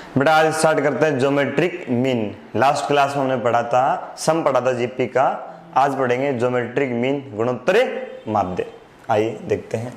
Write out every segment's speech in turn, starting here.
बेटा आज स्टार्ट करते हैं ज्योमेट्रिक मीन। लास्ट क्लास में हमने पढ़ा था, सम पढ़ा था जीपी का। आज पढ़ेंगे ज्योमेट्रिक मीन, गुणोत्तरीय माध्य। आइए देखते हैं।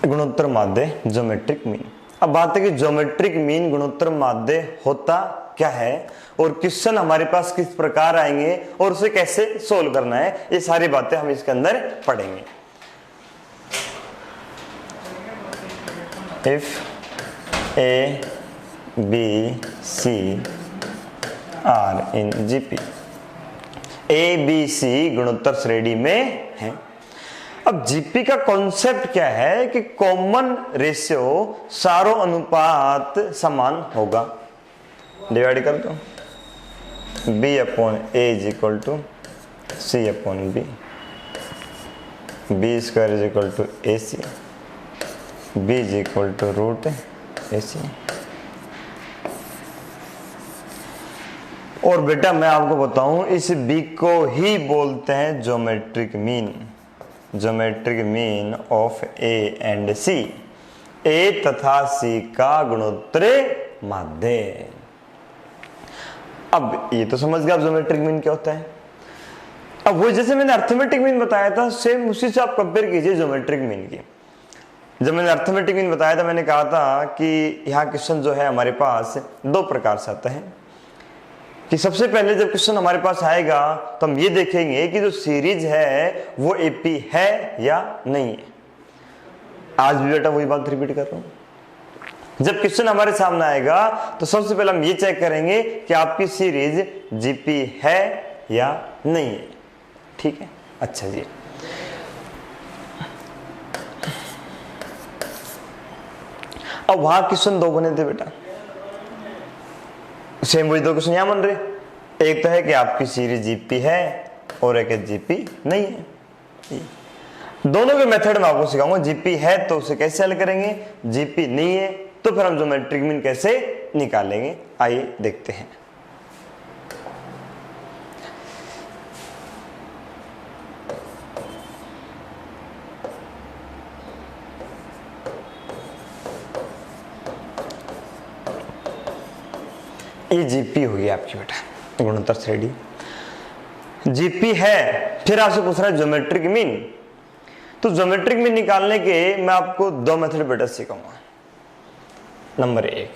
गुणोत्तर माध्य, ज्योमेट्रिक मीन। अब बात है कि ज्योमेट्रिक मीन, गुणोत्तर माध्य होता क्या है और क्वेश्चन हमारे पास किस प्रकार आएंगे और उसे कैसे सोल्व करना है, ये सारी बातें हम इसके अंदर पढ़ेंगे। If a b c are in GP, a b c गुणोत्तर श्रेणी में है। अब जीपी का कॉन्सेप्ट क्या है कि कॉमन रेशियो सारों अनुपात समान होगा। डिवाइड कर दो, b upon A is equal to C upon B, B square is equal to A C, B is equal to root A C. और बेटा मैं आपको बताऊं, इस b को ही बोलते हैं geometric mean. Geometric mean of A and C, A तथा सी का गुणोत्तरीय माध्य। अब ये तो समझ गया आप ज्योमेट्रिक मीन क्या होता है। अब वो जैसे मैंने अर्थमेटिक मीन बताया था, सेम उसी से आप कंपेयर कीजिए ज्योमेट्रिक मीन की। जब मैंने अर्थमेटिक मीन बताया था, मैंने कहा था कि यहाँ क्वेश्चन जो है हमारे पास दो प्रकार से आता है। कि सबसे पहले जब क्वेश्चन हमारे पास आएगा तो हम ये देखेंगे कि जो सीरीज है वो एपी है या नहीं है। आज भी बेटा वही बात रिपीट कर रहा हूं। जब क्वेश्चन हमारे सामने आएगा तो सबसे पहले हम ये चेक करेंगे कि आपकी सीरीज जीपी है या नहीं है। ठीक है, अच्छा जी। अब वहां क्वेश्चन दो बने थे बेटा, सेम वही दो क्वेश्चन यहां बन रहे। एक तो है कि आपकी सीरीज जीपी है और एक है जीपी नहीं है। दोनों के मेथड में आपको सिखाऊंगा। जीपी है तो उसे कैसे हल करेंगे, जीपी नहीं है तो फिर हम ज्योमेट्रिक मीन कैसे निकालेंगे। आइए देखते हैं। ये जीपी होगी आपकी बेटा गुणोत्तर श्रेणी। जीपी है, फिर आपसे पूछ रहा है ज्योमेट्रिक मीन। तो ज्योमेट्रिक मीन निकालने के मैं आपको दो मेथड बेटा सिखाऊंगा। नंबर एक,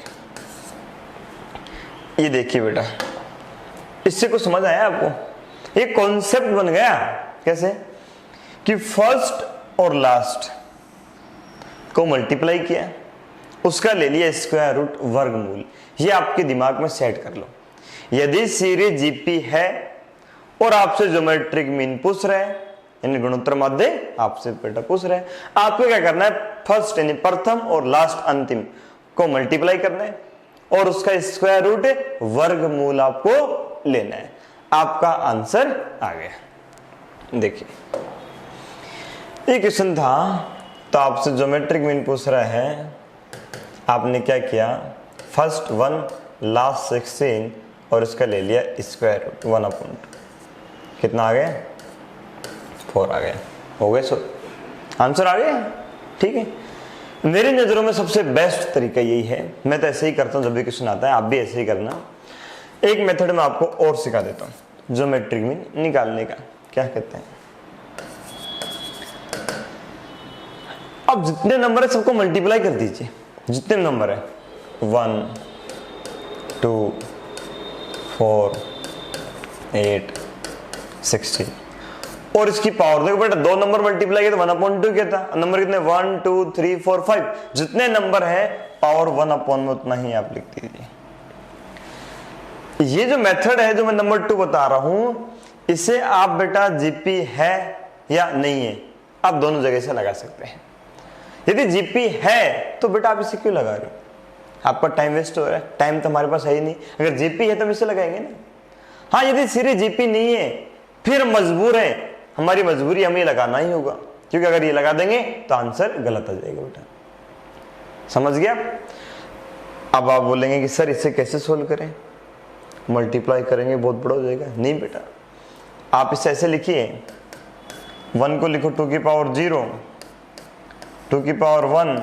ये देखिए बेटा, इससे कुछ समझ आया आपको? ये कॉन्सेप्ट बन गया। कैसे कि फर्स्ट और लास्ट को मल्टीप्लाई किया, उसका ले लिया स्क्वायर रूट वर्गमूल। ये आपके दिमाग में सेट कर लो। यदि सीरीज जीपी है और आपसे ज्योमेट्रिक मीन पूछ रहे हैं, यानी गुणोत्तर माध्य आपसे बेटा पूछ रहे हैं, आपको क्या करना है? फर्स्ट यानी प्रथम और लास्ट अंतिम को मल्टीप्लाई करना है और उसका स्क्वायर रूट वर्गमूल आपको लेना है। आपका आंसर आ गया। देखिए ये क्वेश्चन था, तो आपसे ज्योमेट्रिक मीन पूछ रहा है। आपने क्या किया? फर्स्ट 1 लास्ट 16 और इसका ले लिया स्क्वायर रूट 1/2। कितना आ गया? 4 आ गया। हो गए सो आंसर आ गया। ठीक है, मेरी नजरों में सबसे बेस्ट तरीका यही है। मैं तो ऐसे ही करता हूं जब भी क्वेश्चन आता है, आप भी ऐसे ही करना। एक मेथड में आपको और सिखा देता हूं ज्योमेट्रिक मीन निकालने का। क्या कहते हैं? अब जितने नंबर है सबको मल्टीप्लाई कर दीजिए। जितने नंबर है 1 2 4 8 16 और इसकी पावर देखो बेटा, दो नंबर मल्टीप्लाई किया तो 1/2 क्या था? नंबर कितने? 1 2 3 4 5। जितने नंबर है पावर 1/, में उतना ही आप लिख दीजिए। ये जो मेथड है जो मैं नंबर 2 बता रहा हूं, इसे आप बेटा जीपी है या नहीं है आप दोनों जगह से लगा सकते हैं। यदि जीपी है तो बेटा आप इसे क्यों लगा रहे हो? आपका टाइम वेस्ट हो रहा है। टाइम तो हमारे पास है ही नहीं। अगर जीपी है तो हम इसे लगाएंगे ना। हाँ, यदि सीरीज जीपी नहीं है फिर मजबूर है, हमारी मजबूरी हमें लगाना ही होगा, क्योंकि अगर ये लगा देंगे तो आंसर गलत आ जाएगा बेटा। समझ गया? अब आप बोलेंगे कि सर इसे कैसे सोल्व करें, मल्टीप्लाई करेंगे बहुत बड़ा हो जाएगा। नहीं बेटा, आप इसे ऐसे लिखिए, 1 को लिखो 2 की पावर 0, 2 की पावर 1,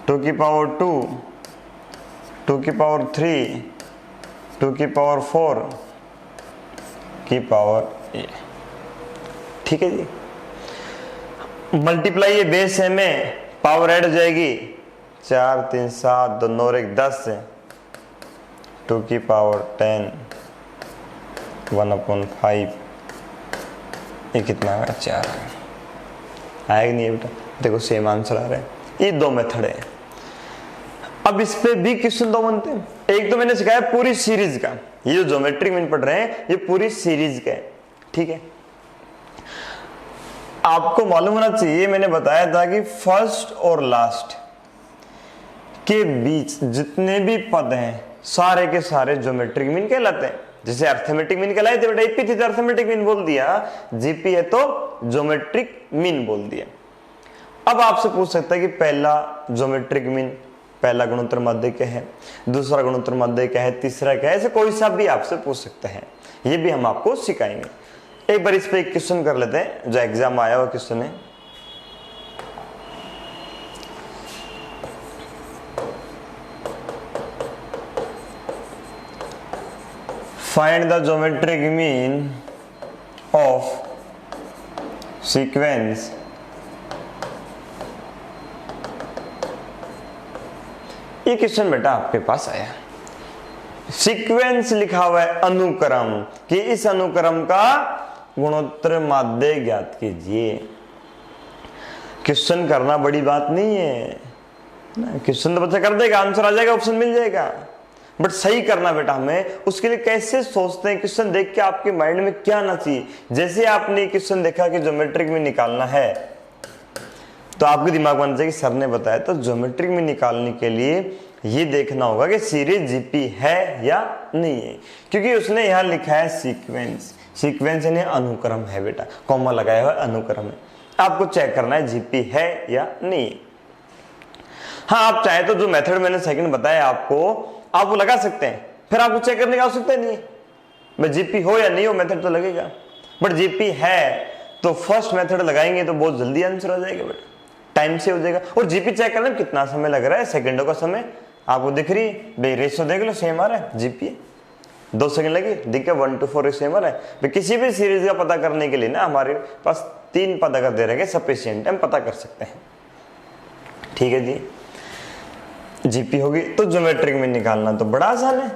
2 की पावर 2, 2 की पावर 3, 2 की पावर 4 की पावर a। ठीक है जी। मल्टीप्लाई ये बेस है में पावर ऐड हो जाएगी, 4 3 7 2 9 और 1 10 से 2 की पावर 10, 1/5, ये कितना आएगा 4 आएगा नहीं है बेटा। देखो सेम आंसर आ रहा है। ये दो मेथड है। अब इस पे भी क्वेश्चन दो बनते हैं। एक तो मैंने सिखाया पूरी सीरीज का, ये जो ज्योमेट्रिक मीन पढ़ रहे हैं ये पूरी सीरीज का है। ठीक है, आपको मालूम होना चाहिए, मैंने बताया था कि फर्स्ट और लास्ट के बीच जितने भी पद हैं सारे के सारे ज्योमेट्रिक मीन कहलाते हैं। जैसे अर्थमेटिक मीन कहलाए थे बेटा, ईपी थी तो अर्थमेटिक मीन बोल दिया, जीपी है तो ज्योमेट्रिक मीन बोल दिया। अब आपसे पूछ सकता है कि पहला ज्योमेट्रिक मीन, पहला गुणोत्तर माध्य क्या है, दूसरा गुणोत्तर माध्य क्या है, तीसरा क्या है, ऐसे कोई सा भी आपसे पूछ सकता है। ये भी हम आपको सिखाएंगे। एक बार इस पे एक क्वेश्चन कर लेते हैं जो एग्जाम आया हुआ क्वेश्चन है। Find the geometric mean of sequence ये क्वेश्चन बेटा आपके पास आया। सीक्वेंस लिखा हुआ है अनुक्रम, कि इस अनुक्रम का गुणोत्तर माध्य ज्ञात कीजिए। क्वेश्चन करना बड़ी बात नहीं है ना, क्वेश्चन तो बच्चा कर देगा, आंसर आ जाएगा, ऑप्शन मिल जाएगा, बट सही करना बेटा हमें। उसके लिए कैसे सोचते हैं, क्वेश्चन देख के आपके माइंड में क्या आना चाहिए। जैसे आपने क्वेश्चन देखा कि ज्योमेट्रिक में निकालना है तो आपके दिमाग में आना चाहिए कि सर ने बताया, तो ज्योमेट्रिक में निकालने के लिए ये देखना होगा कि सीरीज जीपी है या नहीं है, क्योंकि उसने यहां लिखा है सीक्वेंस। सीक्वेंस यानी अनुक्रम है बेटा, कॉमा लगाया हुआ अनुक्रम है। आपको चेक करना है जीपी है या नहीं। हाँ, आप चाहे तो जो मेथड मैंने सेकंड बताया आपको, आप वो लगा सकते हैं, फिर आपको चेक करने की आवश्यकता नहीं है। मैं जीपी हो या नहीं हो मेथड तो लगेगा, बट जीपी है तो फर्स्ट मेथड लगाएंगे तो बहुत जल्दी आंसर आ जाएगा बेटा, टाइम से हो जाएगा। और जीपी चेक करने में कितना समय लग रहा है, सेकंडों का समय आपको दिख रही है, रेशियो देख लो, सेम आ रहा है। जीपी 2 सेकंड लगे, दिख गया 1 to 4 रेशियो सेम आ रहा है। किसी भी सीरीज का पता करने के लिए ना हमारे पास 3 पद अगर दे रहे सफिशिएंट, हम पता कर सकते हैं। ठीक है जी, जीपी होगी तो ज्योमेट्रिक में निकालना तो बड़ा आसान है।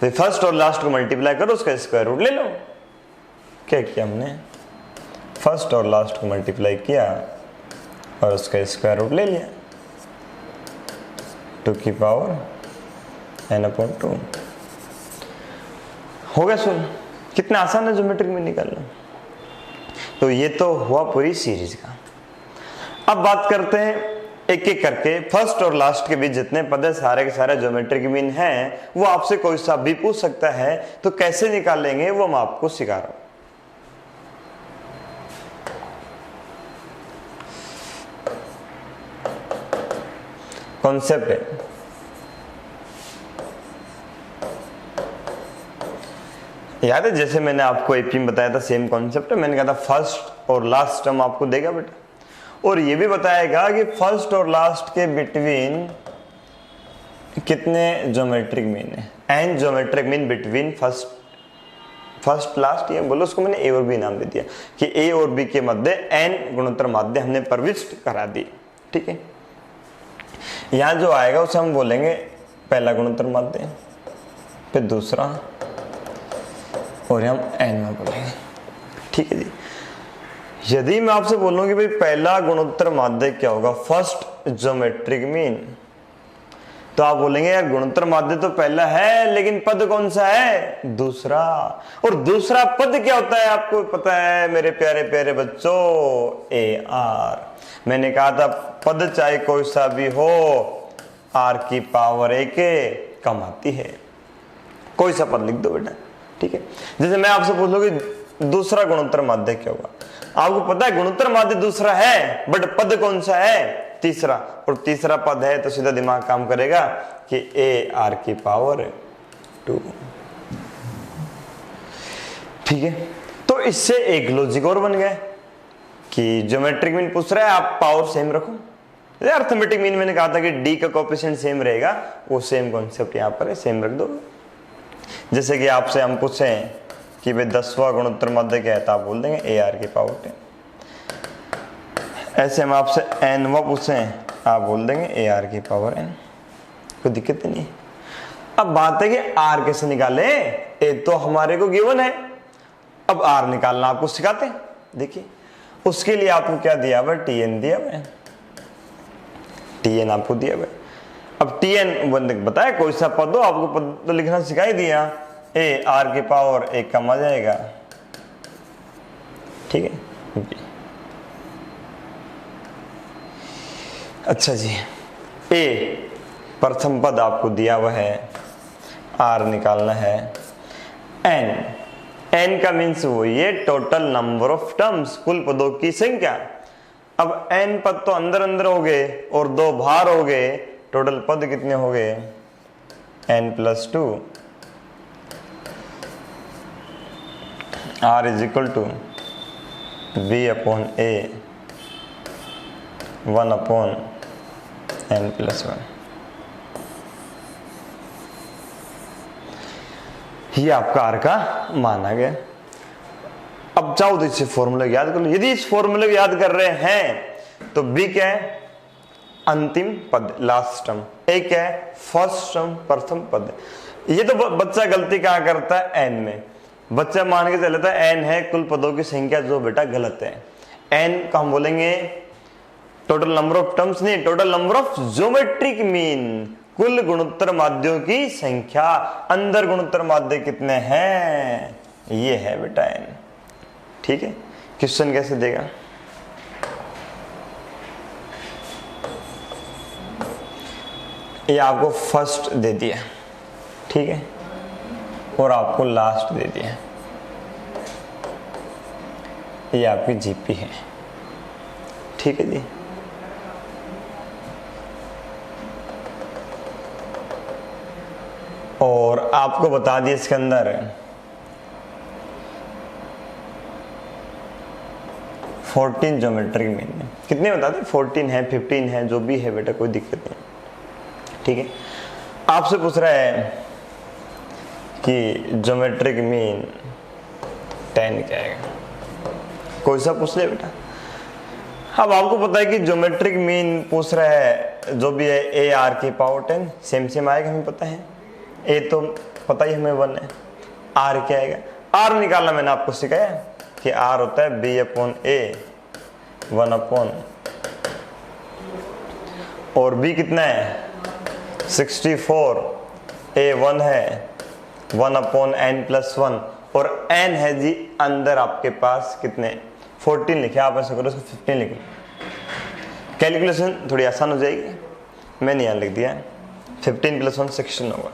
तो फर्स्ट और लास्ट को मल्टीप्लाई करो, उसका स्क्वायर रूट ले लो। क्या किया हमने, फर्स्ट और लास्ट को मल्टीप्लाई किया और उसका स्क्वायर रूट ले लिया, 2 की पावर n/2 हो गया। सुन कितना आसान है ज्योमेट्रिक में निकालना। तो ये तो हुआ पूरी सीरीज का। अब बात करते हैं एक एक करके, फर्स्ट और लास्ट के बीच जितने पद है सारे के सारे ज्योमेट्रिक मीन हैं, वो आपसे कोई सा भी पूछ सकता है, तो कैसे निकालेंगे वो मैं आपको सिखा रहा हूं। कॉन्सेप्ट है, याद है जैसे मैंने आपको एपी में बताया था, सेम कॉन्सेप्ट है। मैंने कहा था फर्स्ट और लास्ट टर्म आपको देगा बेटा, और ये भी बताएगा कि फर्स्ट और लास्ट के बिटवीन कितने ज्योमेट्रिक मीन है, n geometric mean between first last, ये बोलो उसको मैंने ए और बी नाम दे दिया कि ए और बी के मध्य एन गुणोत्तर माध्य हमने प्रविष्ट करा दी। ठीक है, यहां जो आएगा उसे हम बोलेंगे पहला गुणोत्तर माध्य, फिर दूसरा, और हम एन में बोलेंगे। ठीक है जी। यदि मैं आपसे बोलूं कि भाई पहला गुणोत्तर माध्य क्या होगा, फर्स्ट ज्योमेट्रिक मीन, तो आप बोलेंगे यार गुणोत्तर माध्य तो पहला है, लेकिन पद कौन सा है, दूसरा। और दूसरा पद क्या होता है आपको पता है मेरे प्यारे प्यारे बच्चों, ए आर। मैंने कहा था पद चाहे कोई सा भी हो, आर की पावर ए के कम आती है। कोई सा पद लिख दो बेटा। ठीक है, जैसे मैं आपसे पूछ लूं कि दूसरा गुणोत्तर माध्य क्या होगा, आपको पता है गुणोत्तर माध्य दूसरा है, बट पद कौन सा है, तीसरा, और तीसरा पद है तो सीधा दिमाग काम करेगा कि ए आर की पावर 2। ठीक है, तो इससे एक लॉजिक और बन गया कि ज्योमेट्रिक मीन पूछ रहा है आप पावर सेम रखो। अर्थमेटिक मीन मैंने कहा था कि डी का कोएफिशिएंट सेम रहेगा, वो सेम कॉन्सेप्ट यहाँ पर है, सेम रख दो। जैसे कि आपसे हम पूछें कि भाई 10वां गुणोत्तर माध्य क्या है, तो आप बोल देंगे ए आर की पावर 10। ऐसे हम आपसे एनवा पूछें, आप बोल देंगे ए आर की पावर एन, कोई दिक्कत नहीं। अब बात है कि आर कैसे निकाले, ए तो हमारे को गिवन है, अब आर निकालना आपको सिखाते हैं। देखिए उसके लिए आपको क्या दिया हुआ, टीएन दिया हुआ है, टीएन आपको दिया हुआ है। अब टीएन बताया कोई सा पद हो, आपको पद तो लिखना सिखाई दिया, ए आर की पावर 1 कम आ जाएगा। ठीक है, अच्छा जी, ए प्रथम पद आपको दिया हुआ है, आर निकालना है। एन, एन का मीन्स वो ये टोटल नंबर ऑफ टर्म्स, कुल पदों की संख्या। अब एन पद तो अंदर अंदर हो गए और 2 बाहर हो गए, टोटल पद कितने हो गए, n plus 2। R is equal to b upon a 1 upon n plus 1। ये आपका आर का मान आ गया। अब चाहो तो इसे फॉर्मूला याद कर लो। यदि इस फॉर्मूले को याद कर रहे हैं तो बी क्या है, अंतिम पद, लास्ट टर्म। ए क्या है, फर्स्ट टर्म, प्रथम पद। ये तो बच्चा गलती कहां करता है, एन में। बच्चा मान के चलता है एन है कुल पदों की संख्या, जो बेटा गलत है। एन को हम बोलेंगे टोटल नंबर ऑफ टर्म्स नहीं, total number of geometric mean, कुल गुणोत्तर माध्यों की संख्या। अंदर गुणोत्तर माध्य कितने हैं, ये है बेटा एन। ठीक है, क्वेश्चन कैसे देगा, ये आपको फर्स्ट दे दिया, ठीक है, और आपको लास्ट दे दिया, ये आपकी जीपी है। ठीक है जी, और आपको बता दिया इसके अंदर 14 ज्योमेट्रिक मीन। कितने बता दें, 14 है, 15 है, जो भी है बेटा, कोई दिक्कत नहीं। ठीक है, आपसे पूछ रहा है कि ज्योमेट्रिक मीन 10 क्या है, कोई सा पूछ ले बेटा। अब आपको पता है कि ज्योमेट्रिक मीन पूछ रहा है, जो भी है ए आर की पावर 10, सेम सेम आएगा, हमें पता है। ए तो पता ही हमें 1 है, आर क्या आएगा, आर निकालना मैंने आपको सिखाया कि आर होता है बी अपॉन ए 1 अपॉन, और बी कितना है 64, ए 1 है 1 अपॉन एन प्लस 1, और एन है जी अंदर आपके पास कितने 14 लिखे, आप ऐसा करो इसको 15 लिखे, कैलकुलेशन थोड़ी आसान हो जाएगी। मैंने यहाँ लिख दिया 15 प्लस 1 16 होगा,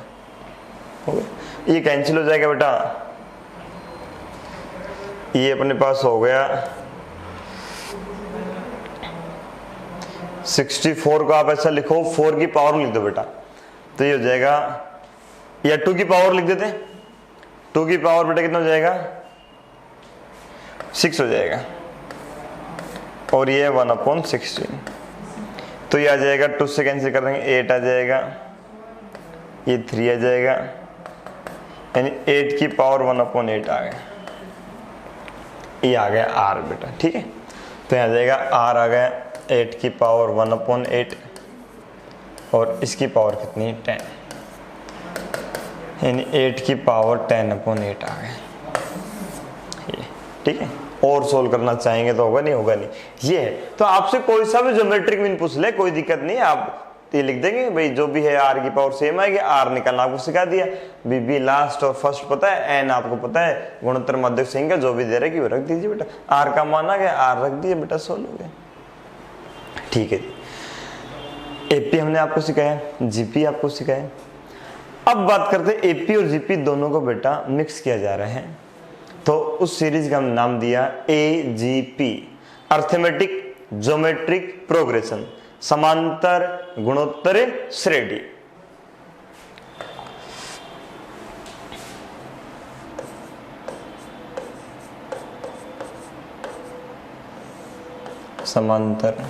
ये कैंसिल हो जाएगा बेटा, ये अपने पास हो गया 64 को आप ऐसा लिखो, 4 की पावर लिख दो बेटा, तो ये हो जाएगा, या 2 की पावर लिख देते, 2 की पावर बेटा कितना हो जाएगा 6 हो जाएगा, और ये 1 अपॉन 16, तो ये आ जाएगा 2 से कैंसिल कर देंगे 8 आ जाएगा, ये 3 आ जाएगा, यानी 8 की पावर 1 अपॉन 8 आ गया, ये आ गया आर बेटा। ठीक है, तो यहाँ आ जाएगा आर आ गया 8 की पावर 1 अपॉन 8, और इसकी पावर कितनी 10, यानी 8 की पावर 10 अपॉन 8 आ गया ये। ठीक है, और सोल्व करना चाहेंगे तो होगा नहीं, होगा नहीं, ये है। तो आपसे कोई सा भी ज्योमेट्रिक मीन पूछ ले, कोई दिक्कत नहीं, आप ये लिख देंगे भाई, जो भी है आर की पावर सेम आएगी, आर निकालना आपको सिखा दिया, बी लास्ट और फर्स्ट पता है, एन आपको पता है, गुणोत्तर माध्य संख्या जो भी दे रहा है वो रख दीजिए बेटा, आर का मान आ गया, आर रख दिए बेटा, सोल्व हो गया। ठीक है, एपी हमने आपको सिखाया, जीपी आपको सिखाया। अब बात करते हैं एपी और जीपी दोनों को बेटा मिक्स किया जा रहा है, तो उस सीरीज का हम नाम दिया एजीपी, अर्थमेटिक ज्योमेट्रिक प्रोग्रेशन। समांतर गुणोत्तर श्रेणी। समांतर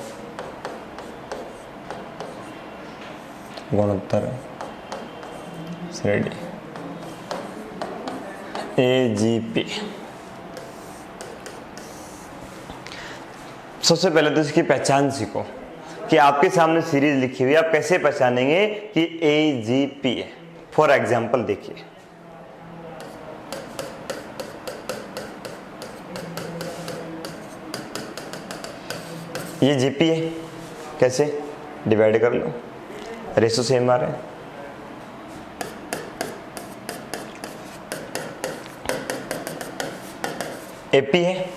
गुणोत्तर श्रेणी AGP। सबसे पहले तो इसकी पहचान सीखो कि आपके सामने सीरीज लिखी हुई है, आप कैसे पहचानेंगे कि AGP है। फॉर एग्जाम्पल देखिए, ये GP है, कैसे डिवाइड कर लो, रेशो सेम आ रहे हैं। AP है,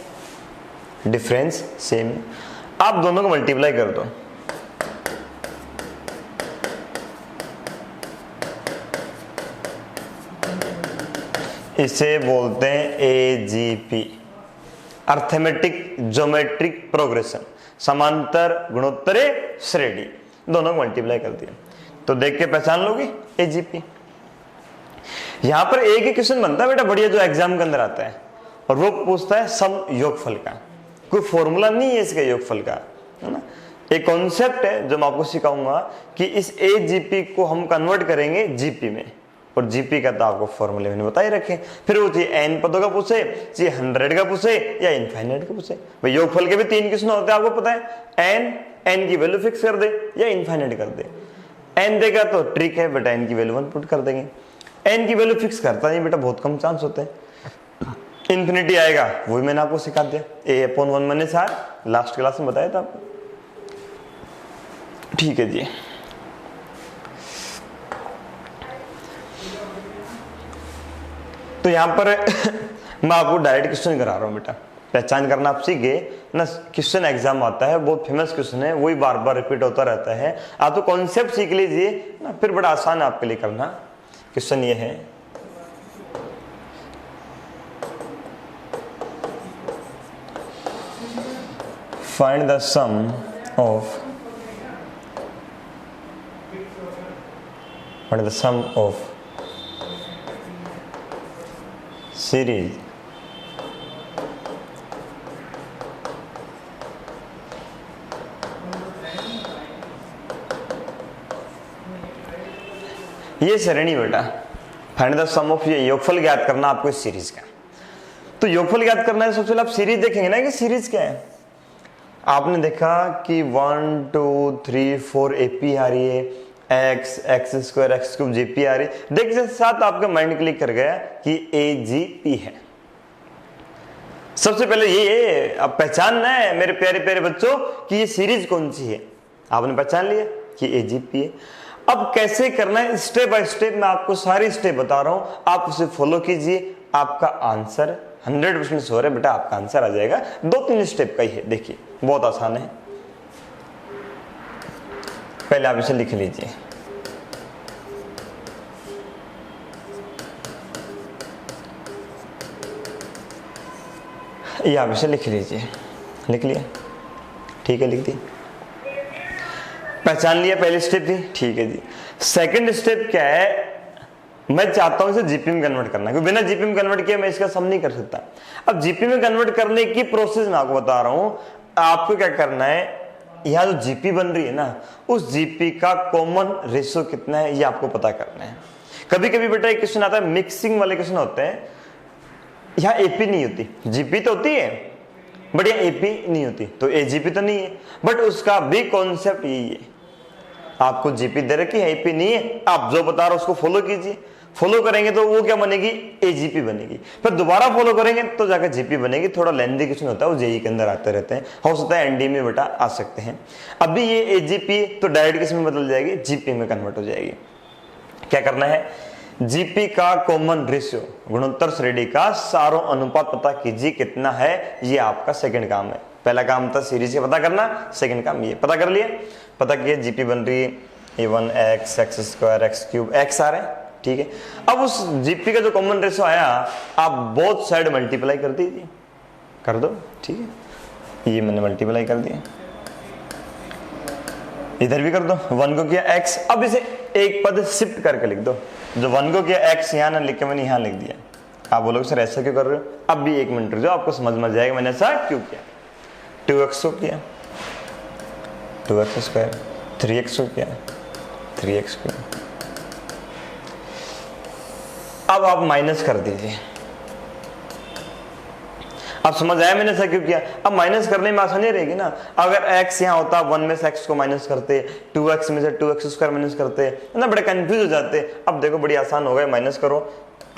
डिफरेंस सेम, आप दोनों को मल्टीप्लाई कर दो, इसे बोलते हैं AGP, अर्थमेटिक ज्योमेट्रिक प्रोग्रेशन, समांतर गुणोत्तरीय श्रेणी। दोनों को मल्टीप्लाई कर दिया तो देख के पहचान लोगे AGP। यहां पर एक ही क्वेश्चन बनता है बेटा बढ़िया, जो एग्जाम के अंदर आता है, और वो पूछता है सम योगफल का। कोई फॉर्मूला नहीं है इसका योगफल का, है ना। एक कॉन्सेप्ट है जो मैं आपको सिखाऊंगा कि इस AGP को हम कन्वर्ट करेंगे GP में, और GP का तो आपको फॉर्मूले मैंने बता ही रखे। फिर वो चाहिए n पदों का पूछे, चाहिए 100 का पूछे, या इनफाइनाइट का पूछे। भाई योगफल के भी 3 क्वेश्चन होते हैं, आपको पता है। n की वैल्यू फिक्स कर दे या इनफाइनाइट कर दे। n देगा तो ट्रिक है बेटा, n की वैल्यू 1 पुट कर देंगे। n की वैल्यू फिक्स करता नहीं बेटा, बहुत कम चांस होते हैं। इन्फिनिटी आएगा, वही मैंने आपको सिखा दिया, a/1 - r, लास्ट क्लास में बताया था आपको। ठीक है जी। तो यहां पर मैं आपको डायरेक्ट क्वेश्चन करा रहा हूं बेटा, पहचान करना आप सीख गए ना। क्वेश्चन एग्जाम आता है, बहुत फेमस क्वेश्चन है, वही बार बार रिपीट होता रहता है। आप तो कॉन्सेप्ट सीख लीजिए ना, फिर बड़ा आसान है आपके लिए करना। क्वेश्चन ये है, find the sum of series ये श्रेणी बेटा। फाइंड द सम ऑफ, ये योगफल ज्ञात करना आपको इस सीरीज का। तो योगफल ज्ञात करना है, सबसे पहले आप सीरीज देखेंगे ना कि सीरीज क्या है। आपने देखा कि 1 2 3 4 AP आ रही है, x² x³ GP आ रही है। देख के साथ आपका माइंड क्लिक कर गया कि AGP है। सबसे पहले ये अब पहचानना है मेरे प्यारे प्यारे बच्चों कि ये सीरीज कौन सी है। आपने पहचान लिया कि AGP है। अब कैसे करना है, स्टेप बाय स्टेप मैं आपको सारी स्टेप बता रहा हूं, आप उसे फॉलो कीजिए। आपका आंसर 100% श्योर है बेटा, आपका आंसर आ जाएगा। 2-3 स्टेप का ही है, देखिए बहुत आसान है। पहले आप इसे लिख लीजिए, ये आप इसे लिख लीजिए। लिख लिया, ठीक है, लिख दी। पहचान लिया पहली स्टेप थी, ठीक है जी। सेकंड स्टेप क्या है, मैं चाहता हूं इसे GP में कन्वर्ट करना, क्योंकि बिना GP में कन्वर्ट किए मैं इसका सम नहीं कर सकता। अब GP में कन्वर्ट करने की प्रोसेस मैं आपको बता रहा हूं। आपको क्या करना है, यहां जो GP बन रही है ना, उस GP का कॉमन रेशियो कितना है ये आपको पता करना है। कभी कभी बेटा एक क्वेश्चन आता है, मिक्सिंग वाले क्वेश्चन होते हैं, यहाँ AP नहीं होती, GP तो होती है बट यहाँ AP नहीं होती, तो AGP तो नहीं है, बट उसका भी कॉन्सेप्ट यही है। आपको GP दे रखी है, AP नहीं है, आप जो बता रहे हो उसको फॉलो कीजिए। फॉलो करेंगे तो वो क्या बनेगी, AGP बनेगी। फिर दोबारा फॉलो करेंगे तो जाकर GP बनेगी। थोड़ा लेंथी क्वेश्चन होता है, वो JEE के अंदर आते रहते हैं, हो सकता है ND में बेटा आ सकते हैं। अभी ये AGP तो डायरेक्ट किस में बदल जाएगी, GP में कन्वर्ट हो जाएगी। क्या करना है, GP का कॉमन रेशियो, गुणोत्तर श्रेणी का सारों अनुपात पता कीजिए कितना है। ये आपका सेकंड काम है। पहला काम था सीरीज से पता करना, सेकंड काम ये पता कर लिया। पता किया GP बन रही है A1x x² x³ x आ रहे हैं, ठीक है। अब उस GP का जो कॉमन रेशियो आया, आप बोथ साइड मल्टीप्लाई कर दीजिए, कर दो, ठीक है। ये मैंने मल्टीप्लाई कर दिया। इधर भी कर दो, 1 को किया x, अब इसे एक पद शिफ्ट करके लिख दो, जो 1 को किया x यहाँ ना लिख के मैंने यहाँ लिख दिया। आप बोलोगे सर ऐसा क्यों कर रहे हो, अब भी 1 मिनट रुक जाओ, आपको समझ में जाएगा मैंने ऐसा क्यों किया। 2x को किया 2x स्क्वायर, 3x को किया 3x स्क्वायर। अब आप माइनस कर दीजिए, अब समझ आया मैंने ऐसा क्यों किया। अब माइनस करने में आसानी रहेगी ना, अगर x यहाँ होता 1 में से x को माइनस करते, 2x में से 2x स्क्वायर माइनस करते ना, बड़े कंफ्यूज हो जाते। अब देखो बड़ी आसान हो गए, माइनस करो,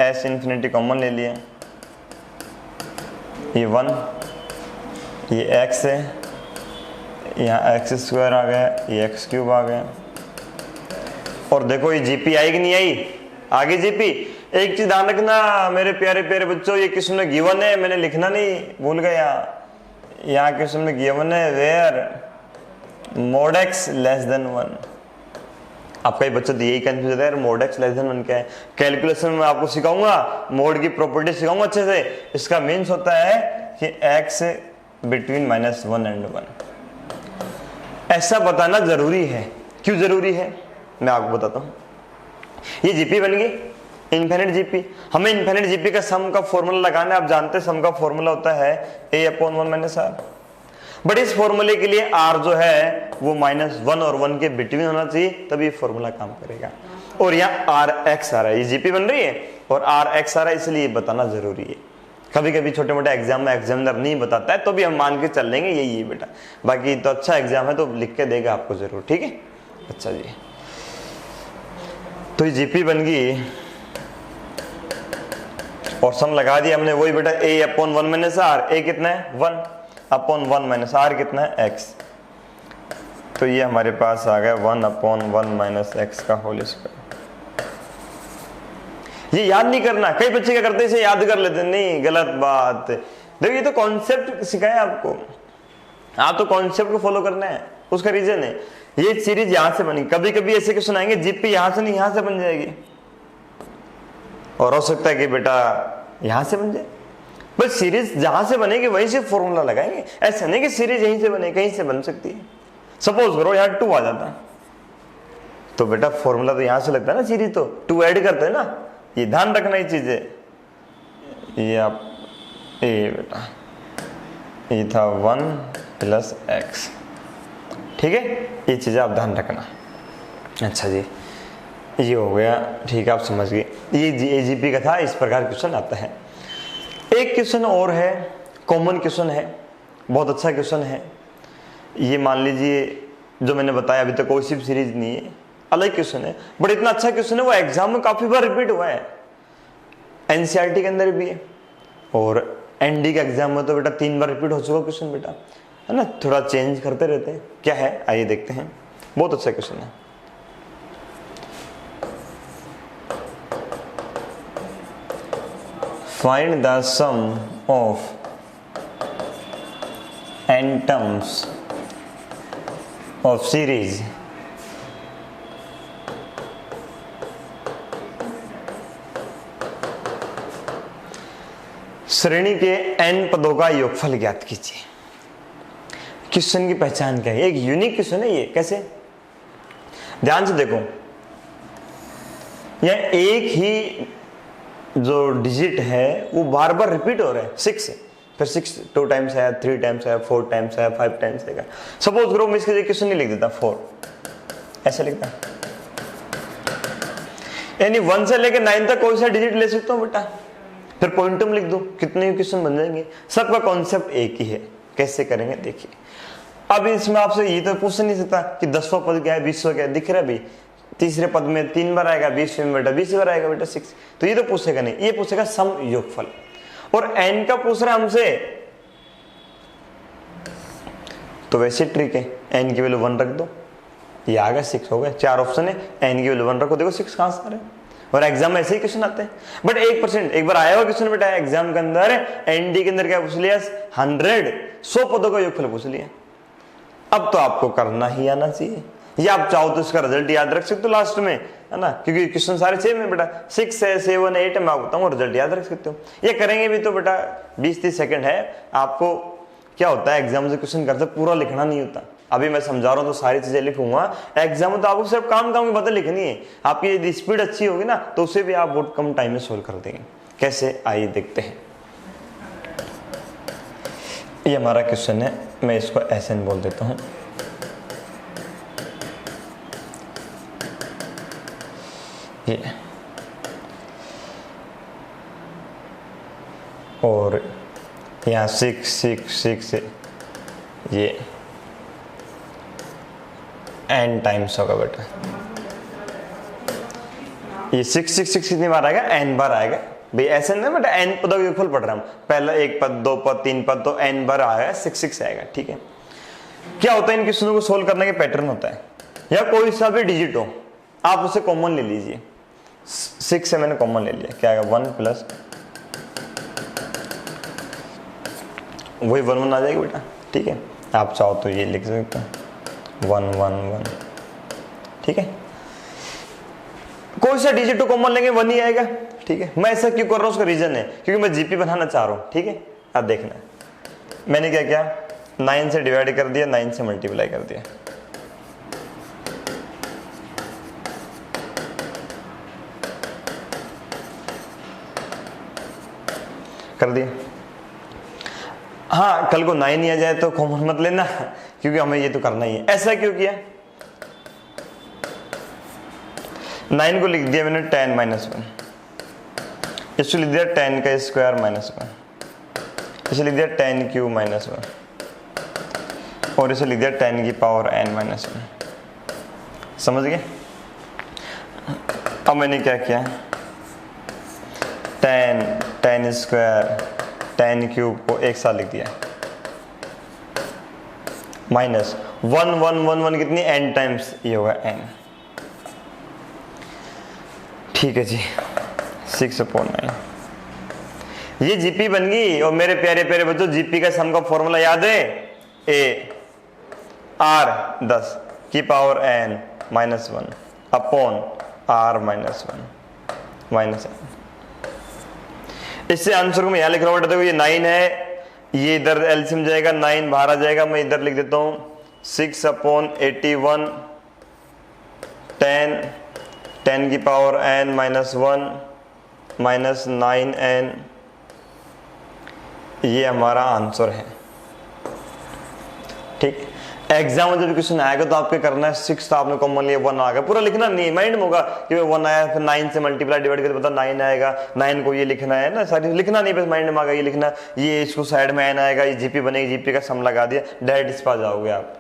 s इंफिनिटी कॉमन ले लिया, ये 1, ये x है, यहाँ x स्क्वायर आ गया, ये x क्यूब आ गया, और देखो ये जीपी आई कि नहीं आई, आगे जीपी। एक चीज ध्यान रखना मेरे प्यारे प्यारे बच्चों, ये क्वेश्चन में गिवन है, मैंने लिखना नहीं भूल गया, यहाँ क्वेश्चन में गिवन है where mod x less than 1। आप कई बच्चों तो यही कंफ्यूज होता है, मोड x लेस देन 1 क्या है। कैलकुलेशन में आपको सिखाऊंगा, मोड की प्रॉपर्टी सिखाऊंगा अच्छे से। इसका मीन्स होता है कि x बिटवीन -1 एंड 1। ऐसा बताना जरूरी है। क्यों जरूरी है मैं आपको बताता हूं। ये जीपी बन गई इनफिनिट जीपी, हमें इनफिनिट जीपी का सम का फॉर्मूला लगाना है। आप जानते हैं सम का फॉर्मूला होता है a/1 - r, बट इस फॉर्मूले के लिए r जो है वो -1 और 1 के बिटवीन होना चाहिए, तभी फॉर्मूला काम करेगा। और यहाँ rx आ रहा है, ये जीपी बन रही है और rx आ रहा है, इसलिए बताना जरूरी है। कभी कभी छोटे मोटे एग्जाम में एग्जामिनर नहीं बताता है तो भी हम मान के चल लेंगे यही है बेटा, बाकी तो अच्छा एग्जाम है तो लिख के देगा आपको जरूर, ठीक है। अच्छा जी, तो ये जीपी बन गई और सम लगा दिया हमने, वही बेटा a/1 - r, a कितना है 1/1 - r कितना है x, तो ये हमारे पास आ गया 1/1 - x का होल स्क्वायर। ये याद नहीं करना, कई बच्चे क्या करते हैं इसे याद कर लेते हैं, नहीं गलत बात। देखो ये तो कॉन्सेप्ट सिखाया आपको, आप तो कॉन्सेप्ट को फॉलो करना है, उसका रीजन है ये सीरीज यहां से बनी। कभी कभी ऐसे क्वेश्चन आएंगे जीपी यहां से नहीं यहां से बन जाएगी, और हो सकता है कि बेटा यहां से बन जाए, बस सीरीज जहां से बनेगी वहीं से फॉर्मूला लगाएंगे। ऐसा नहीं कि सीरीज यहीं से बने, कहीं से बन सकती है। सपोज करो यहाँ 2 आ जाता तो बेटा फॉर्मूला तो यहां से लगता है ना, सीरीज तो 2 ऐड करते हैं ना, ये ध्यान रखना ये चीजें। ये आप बेटा ये था 1 + x, ठीक है, ये चीजें आप ध्यान रखना। अच्छा जी, ये हो गया, ठीक है, आप समझ गए। ये जीपी का था, इस प्रकार क्वेश्चन आता है। एक क्वेश्चन और है, कॉमन क्वेश्चन है, बहुत अच्छा क्वेश्चन है। ये मान लीजिए जो मैंने बताया अभी तक कोई सी सीरीज नहीं है, अलग क्वेश्चन है, बट इतना अच्छा क्वेश्चन है वो एग्जाम में काफी बार रिपीट हुआ है, एनसीईआरटी के अंदर भी है और एनडी के एग्जाम में तो बेटा 3 बार रिपीट हो चुका क्वेश्चन बेटा, है ना। थोड़ा चेंज करते रहते हैं, क्या है आइए देखते हैं। बहुत अच्छा क्वेश्चन है। Find the sum of n terms of series श्रेणी के n पदों का योगफल ज्ञात कीजिए। क्वेश्चन की पहचान क्या है, एक यूनिक क्वेश्चन है ये। कैसे, ध्यान से देखो, यह एक ही जो डिजिट है वो बार बार रिपीट हो रहा है, 6 है, फिर 6 2 टाइम्स है, 3 टाइम्स है, 4 टाइम्स है, 5 टाइम्स है। सपोज करो मैं इसके लिए क्वेश्चन नहीं लिख देता 4, ऐसे लिखता, यानी 1 से लेकर 9 तक कोई सा डिजिट ले सकता हूं बेटा, फिर पॉइंटम लिख दो, कितने क्वेश्चन बन जाएंगे। सबका कॉन्सेप्ट एक ही है। कैसे करेंगे देखिए। अब इसमें आपसे ये तो पूछ नहीं सकता कि 10वां पद क्या है, 20वां क्या है, दिख रहा है भाई, तीसरे पद में 3 बार आएगा, 20वें में बेटा 20 बार आएगा बेटा 6, तो ये तो पूछेगा नहीं, ये पूछेगा सम योगफल। और n का पूछ रहा है हमसे, तो वैसे ट्रिक है, n की वैल्यू 1 रख दो, ये आ गया 6 हो गया। 4 ऑप्शन है, n की वैल्यू 1 रखो, देखो 6 कहां से आ रहे हैं। और एग्जाम में ऐसे ही क्वेश्चन आते हैं, बट 1% एक बार आया हुआ क्वेश्चन बेटा एग्जाम के अंदर, एनडी के अंदर क्या पूछ लिया, 100 पदों का योगफल पूछ लिया। अब तो आपको करना ही आना चाहिए, या आप चाहो तो इसका रिजल्ट याद रख सकते हो लास्ट में, है ना, क्योंकि क्वेश्चन सारे सेम है बेटा, 6 है, 7, 8 है, मैं आपको बताऊंगा, रिजल्ट याद रख सकते हो। ये करेंगे भी तो बेटा 20-30 सेकंड है। आपको क्या होता है एग्जाम से क्वेश्चन करते पूरा लिखना नहीं होता, अभी मैं समझा रहा हूँ तो सारी चीजें लिखूंगा, एग्जाम में तो आपको सिर्फ काम की बातें लिखनी है। आपकी यदि स्पीड अच्छी होगी ना तो उसे भी आप बहुत कम टाइम में सोल्व कर देंगे। कैसे, आइए देखते हैं। ये हमारा क्वेश्चन है, मैं इसको SN बोल देता हूँ। ये और यहाँ 6 6 6 ये n टाइम्स होगा बेटा। ये 6 6 6 कितनी बार आएगा, n बार आएगा भाई। ऐसे नहीं बेटा n पदों का योगफल पढ़ रहे हम, पहला 1 पद 2 पद 3 पद, तो n बार आएगा 6 6 आएगा। ठीक है, क्या होता है इन क्वेश्चनों को सोल्व करने के पैटर्न होता है, या कोई सा भी डिजिट हो आप उसे कॉमन ले लीजिए। 6 से मैंने कॉमन ले लिया, क्या आएगा 1 प्लस वही 1 1 आ जाएगी बेटा। ठीक है, आप चाहो तो ये लिख सकते हो 1 1 1। ठीक है, कोई सा डिजिट तो कॉमन लेंगे 1 ही आएगा। ठीक है, मैं ऐसा क्यों कर रहा हूँ, उसका रीजन है क्योंकि मैं जीपी बनाना चाह रहा हूँ। ठीक है, अब देखना मैंने क्या किया, 9 से डिवाइड कर दिया, 9 से मल्टीप्लाई कर दिया। कर दिया। हाँ, कल को 9 ही आ जाए तो कॉमन मत लेना, क्योंकि हमें ये तो करना ही है। ऐसा क्यों किया, 9 को लिख दिया मैंने 10 - 1, इसको लिख दिया 10 का स्क्वायर -1, इसे लिख दिया 10 क्यूब -1, और इसे लिख दिया 10 की पावर n - 1। समझ गए? अब मैंने क्या किया, 10 स्क्वायर 10 क्यूब को एक साथ लिख दिया, -1 1 1 1 कितनी n टाइम्स, ये होगा n। ठीक है जी, 6/9 ये जीपी बन गई। और मेरे प्यारे प्यारे बच्चों, जीपी का सम का फॉर्मूला याद है, a r 10 की power n -1 upon r -1 -n। इससे आंसर को मैं यहां लिख रहा हूं, देखो ये 9 है, ये इधर एलसीएम जाएगा, 9 बाहर आ जाएगा, मैं इधर लिख देता हूं 6/81 10 की पावर n -1 -9n। ये हमारा आंसर है। ठीक, एग्जाम में जब क्वेश्चन आएगा तो आपके करना है 6 तो आपने कॉमन लिया, 1 आ गया, पूरा लिखना नहीं, माइंड में होगा कि 1 आया, फिर 9 से मल्टीप्लाई डिवाइड करके पता 9 आएगा, 9 को ये लिखना है ना, सारी लिखना नहीं, बस माइंड में आ गया ये लिखना, ये इसको साइड में n आएगा, ये जीपी बनेगी, जीपी का सम लगा दिया, डायरेक्ट इस पर जाओगे आप,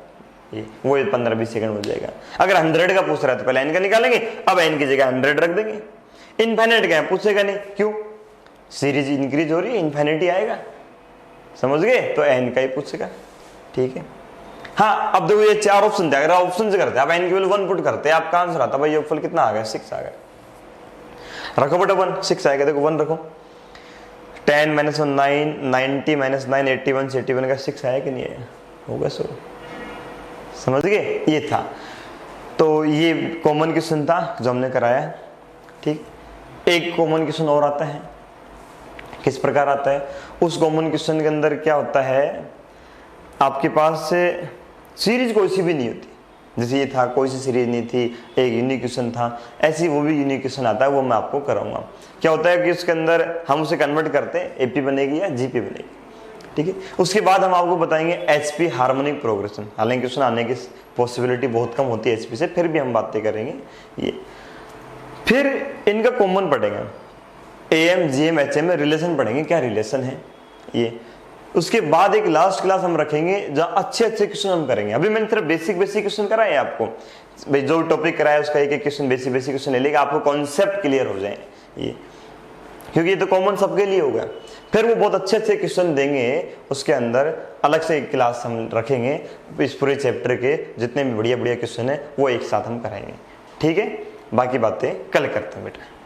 ये वो 15-20 सेकंड हो जाएगा। अगर 100 का पूछ रहा है तो पहले n का निकालेंगे, अब n की जगह 100 रख देंगे। इनफाइनाइट का पूछेगा नहीं, क्यों, सीरीज इंक्रीज हो रही है, इनफाइनिटी आएगा, समझ गए, तो n का ही पूछेगा। ठीक है, हाँ, अब देखो ये 4 ऑप्शन थे, अगर ऑप्शन से करते आप n की वैल्यू 1 पुट करते, आपका आंसर आता भाई योगफल कितना आ गया, 6 आ गया। रखो बेटा 1, 6 आएगा, देखो 1 रखो, 10 - 1 9 90 - 9 81 से 81 का 6 आया कि नहीं आया, होगा सो, समझ गए, ये था। तो ये कॉमन क्वेश्चन था जो हमने कराया। ठीक, एक कॉमन क्वेश्चन और आता है, किस प्रकार आता है, उस कॉमन क्वेश्चन के अंदर क्या होता है, आपके पास से सीरीज कोई सी भी नहीं होती, जैसे ये था कोई सी सीरीज नहीं थी, एक यूनिक क्वेश्चन था, ऐसी वो भी यूनिक क्वेश्चन आता है, वो मैं आपको कराऊंगा। क्या होता है कि उसके अंदर हम उसे कन्वर्ट करते हैं, एपी बनेगी या जीपी बनेगी। ठीक है, उसके बाद हम आपको बताएंगे एचपी हार्मोनिक प्रोग्रेशन, हालांकि क्वेश्चन आने की पॉसिबिलिटी बहुत कम होती है एचपी से, फिर भी हम बातें करेंगे ये। फिर इनका कॉमन पढ़ेंगे, एएम जीएम एचएम में रिलेशन पढ़ेंगे, क्या रिलेशन है ये। उसके बाद एक लास्ट क्लास हम रखेंगे जहां अच्छे अच्छे क्वेश्चन हम करेंगे। अभी मैंने सिर्फ बेसिक क्वेश्चन कराए आपको, भाई जो टॉपिक कराया उसका एक एक क्वेश्चन बेसिक क्वेश्चन ले लेगा, आपको कॉन्सेप्ट क्लियर हो जाए ये, क्योंकि ये तो कॉमन सबके लिए होगा। फिर वो बहुत अच्छे अच्छे क्वेश्चन देंगे, उसके अंदर अलग से एक क्लास हम रखेंगे, इस पूरे चैप्टर के जितने भी बढ़िया बढ़िया क्वेश्चन है वो एक साथ हम कराएंगे। ठीक है, बाकी बातें कल करते हैं बेटा।